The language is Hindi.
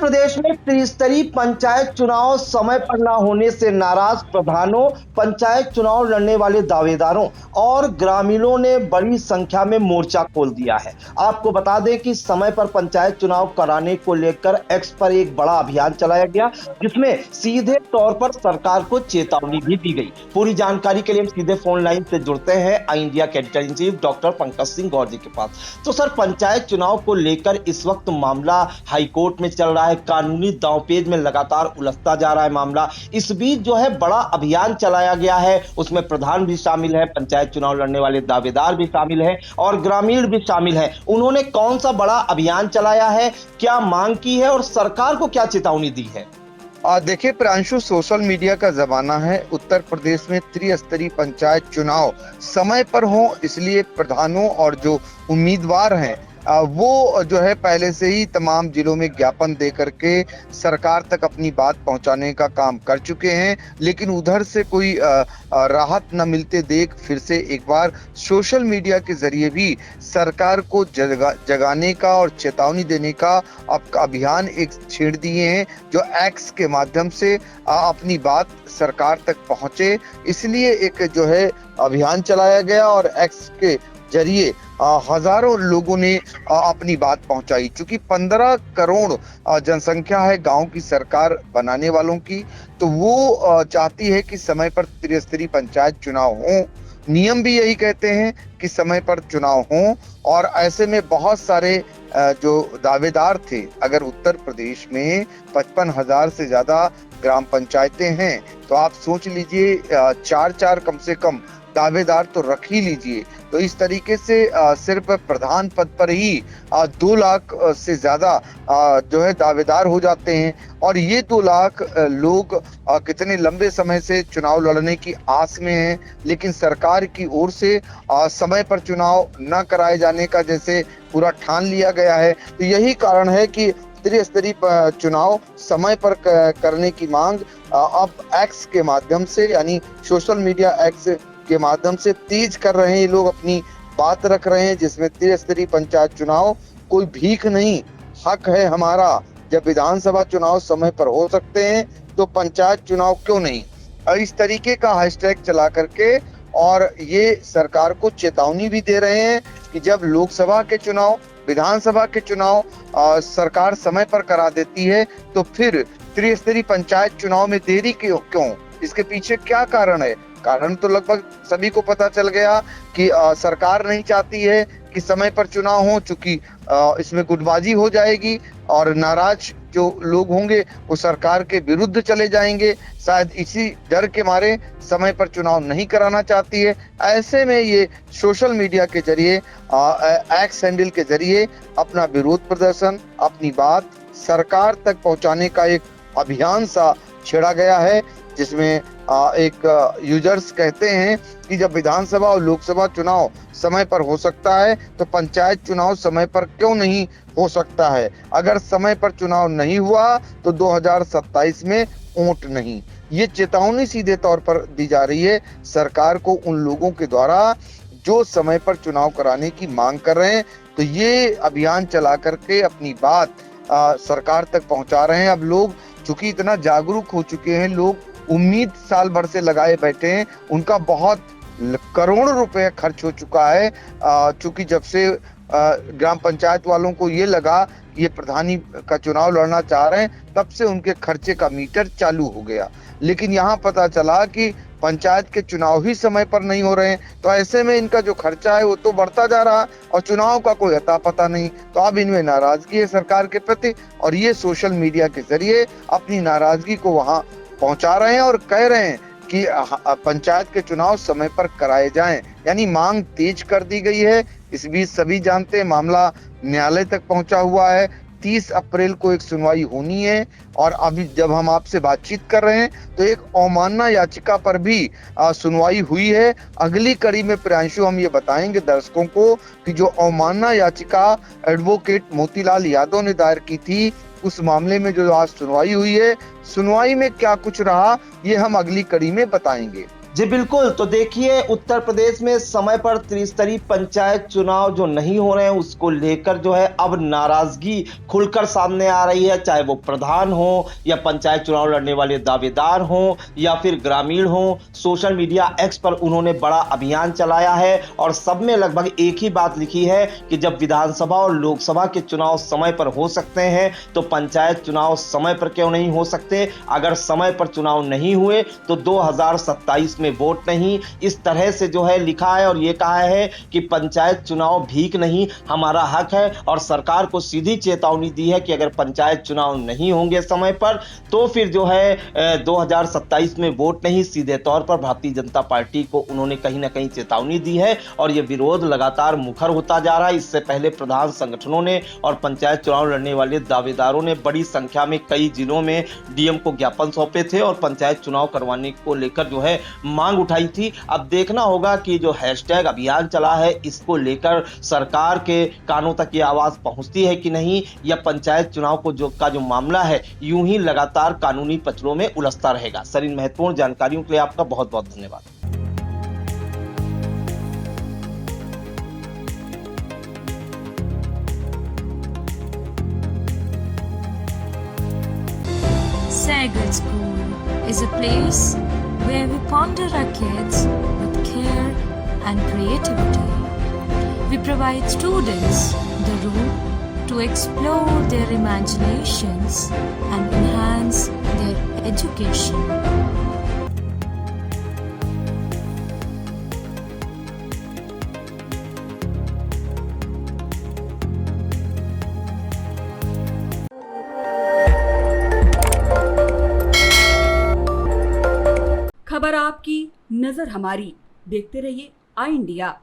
प्रदेश में त्रिस्तरीय पंचायत चुनाव समय पर न होने से नाराज प्रधानों, पंचायत चुनाव लड़ने वाले दावेदारों और ग्रामीणों ने बड़ी संख्या में मोर्चा खोल दिया है। आपको बता दें कि समय पर पंचायत चुनाव कराने को लेकर एक्स पर एक बड़ा अभियान चलाया गया, जिसमें सीधे तौर पर सरकार को चेतावनी भी दी गई। पूरी जानकारी के लिए हम सीधे फोन लाइन से जुड़ते हैं आई इंडिया के editor in chief doctor Pankaj Singh Gaur ji के पास। तो सर, पंचायत चुनाव को लेकर इस वक्त मामला हाईकोर्ट में चल रहा है, कानूनी दांवपेच में लगातार उलझता जा रहा है मामला। इस बीच जो है बड़ा अभियान चलाया गया है, उसमें प्रधान भी शामिल है, पंचायत चुनाव लड़ने वाले दावेदार भी शामिल है और ग्रामीण भी शामिल है। उन्होंने कौन सा बड़ा अभियान चलाया है, क्या मांग की है और सरकार को क्या चेतावनी दी है? देखिए प्रांशु, सोशल मीडिया का जमाना है। उत्तर प्रदेश में त्रिस्तरीय पंचायत चुनाव समय पर हो, इसलिए प्रधानों और जो उम्मीदवार हैं वो जो है पहले से ही तमाम जिलों में ज्ञापन दे करके सरकार तक अपनी बात पहुंचाने का काम कर चुके हैं। लेकिन उधर से कोई राहत न मिलते देख फिर से एक बार सोशल मीडिया के जरिए भी सरकार को जगाने का और चेतावनी देने का अभियान एक छेड़ दिए हैं, जो एक्स के माध्यम से अपनी बात सरकार तक पहुंचे। इसलिए एक जो है अभियान चलाया गया और एक्स के जरिए हजारों लोगों ने अपनी बात पहुंचाई। चूंकि 15 करोड़ जनसंख्या है गांव की सरकार बनाने वालों की, तो वो चाहती है कि समय पर त्रिस्तरीय पंचायत चुनाव हो। नियम भी यही कहते हैं कि समय पर चुनाव हो। और ऐसे में बहुत सारे जो दावेदार थे, अगर उत्तर प्रदेश में 55,000 से ज्यादा ग्राम पंचायतें हैं, तो आप सोच लीजिए 4 कम से कम दावेदार तो रख ही लीजिए। तो इस तरीके से सिर्फ प्रधान पद पर ही 2 लाख से ज्यादा जो है दावेदार हो जाते हैं। और ये 2 लाख लोग कितने लंबे समय से चुनाव लड़ने की आस में हैं, लेकिन सरकार की ओर से समय पर चुनाव न कराए जाने का जैसे पूरा ठान लिया गया है। तो यही कारण है कि त्रिस्तरीय चुनाव समय पर करने की मांग अब एक्स के माध्यम से, यानी सोशल मीडिया एक्स के माध्यम से तेज कर रहे हैं। ये लोग अपनी बात रख रहे हैं, जिसमें त्रिस्तरीय पंचायत चुनाव कोई भीख नहीं, हक है हमारा। जब विधानसभा चुनाव समय पर हो सकते हैं तो पंचायत चुनाव क्यों नहीं। और इस तरीके का हैशटैग चला करके और ये सरकार को चेतावनी भी दे रहे हैं कि जब लोकसभा के चुनाव, विधानसभा के चुनाव सरकार समय पर करा देती है, तो फिर त्रिस्तरीय पंचायत चुनाव में देरी क्यों? इसके पीछे क्या कारण है? कारण तो लगभग सभी को पता चल गया कि सरकार नहीं चाहती है कि समय पर चुनाव हो, चूंकि इसमें गुटबाजी हो जाएगी और नाराज जो लोग होंगे वो सरकार के विरुद्ध चले जाएंगे। शायद इसी डर के मारे समय पर चुनाव नहीं कराना चाहती है। ऐसे में ये सोशल मीडिया के जरिए, एक्स हैंडल के जरिए अपना विरोध प्रदर्शन, अपनी बात सरकार तक पहुंचाने का एक अभियान सा छेड़ा गया है, जिसमें एक यूजर्स कहते हैं कि जब विधानसभा और लोकसभा चुनाव समय पर हो सकता है तो पंचायत चुनाव समय पर क्यों नहीं हो सकता है। अगर समय पर चुनाव नहीं हुआ तो 2027 में वोट नहीं। ये चेतावनी सीधे तौर पर दी जा रही है सरकार को उन लोगों के द्वारा जो समय पर चुनाव कराने की मांग कर रहे हैं। तो ये अभियान चला करके अपनी बात सरकार तक पहुंचा रहे हैं। अब लोग चूंकि इतना जागरूक हो चुके हैं, लोग उम्मीद साल भर से लगाए बैठे हैं, उनका बहुत करोड़ों रुपए खर्च हो चुका है। चूंकि जब से ग्राम पंचायत वालों को ये लगा कि ये प्रधानी का चुनाव लड़ना चाह रहे हैं, तब से उनके खर्चे का मीटर चालू हो गया। लेकिन यहाँ पता चला कि पंचायत के चुनाव ही समय पर नहीं हो रहे हैं, तो ऐसे में इनका जो खर्चा है वो तो बढ़ता जा रहा और चुनाव का कोई अता पता नहीं। तो अब इनमें नाराजगी है सरकार के प्रति और ये सोशल मीडिया के जरिए अपनी नाराजगी को वहां पहुंचा रहे हैं और कह रहे हैं कि पंचायत के चुनाव समय पर कराए जाएं, यानी मांग तेज कर दी गई है। इस बीच सभी जानते हैं मामला न्यायालय तक पहुंचा हुआ है। 30 अप्रैल को एक सुनवाई होनी है और अभी जब हम आपसे बातचीत कर रहे हैं तो एक अवमानना याचिका पर भी सुनवाई हुई है। अगली कड़ी में प्रियांशु हम ये बताएंगे दर्शकों को कि जो अवमानना याचिका एडवोकेट मोतीलाल यादव ने दायर की थी, उस मामले में जो आज सुनवाई हुई है, सुनवाई में क्या कुछ रहा ये हम अगली कड़ी में बताएंगे। जी बिल्कुल, तो देखिए उत्तर प्रदेश में समय पर त्रिस्तरीय पंचायत चुनाव जो नहीं हो रहे हैं उसको लेकर जो है अब नाराजगी खुलकर सामने आ रही है, चाहे वो प्रधान हो या पंचायत चुनाव लड़ने वाले दावेदार हों या फिर ग्रामीण हों। सोशल मीडिया एक्स पर उन्होंने बड़ा अभियान चलाया है और सब में लगभग एक ही बात लिखी है कि जब विधानसभा और लोकसभा के चुनाव समय पर हो सकते हैं तो पंचायत चुनाव समय पर क्यों नहीं हो सकते। अगर समय पर चुनाव नहीं हुए तो 2027 में वोट नहीं, इस तरह से जो है लिखा है और ये कहा है कि पंचायत चुनाव भीख नहीं हमारा हक है और सरकार को सीधी चेतावनी दी है कि अगर पंचायत चुनाव नहीं होंगे समय पर तो फिर जो है 2027 में वोट नहीं। सीधे तौर पर भारतीय जनता पार्टी को उन्होंने कहीं ना कहीं चेतावनी दी है और ये विरोध लगातार मुखर होता जा रहा है। इससे पहले प्रधान संगठनों ने और पंचायत चुनाव लड़ने वाले दावेदारों ने बड़ी संख्या में कई जिलों में डीएम को ज्ञापन सौंपे थे और पंचायत चुनाव करवाने को लेकर जो है मांग उठाई थी। अब देखना होगा कि जो हैशटैग अभियान चला है इसको लेकर सरकार के कानों तक ये आवाज पहुंचती है कि नहीं, या पंचायत चुनाव को जो मामला है यूं ही लगातार कानूनी पचड़ों में उलझता रहेगा। सर, इन महत्वपूर्ण जानकारियों के लिए आपका बहुत बहुत धन्यवाद। Sagar School is a place where we ponder our kids with care and creativity. We provide students the room to explore their imaginations and enhance their education. खबर आपकी, नजर हमारी। देखते रहिए आई इंडिया।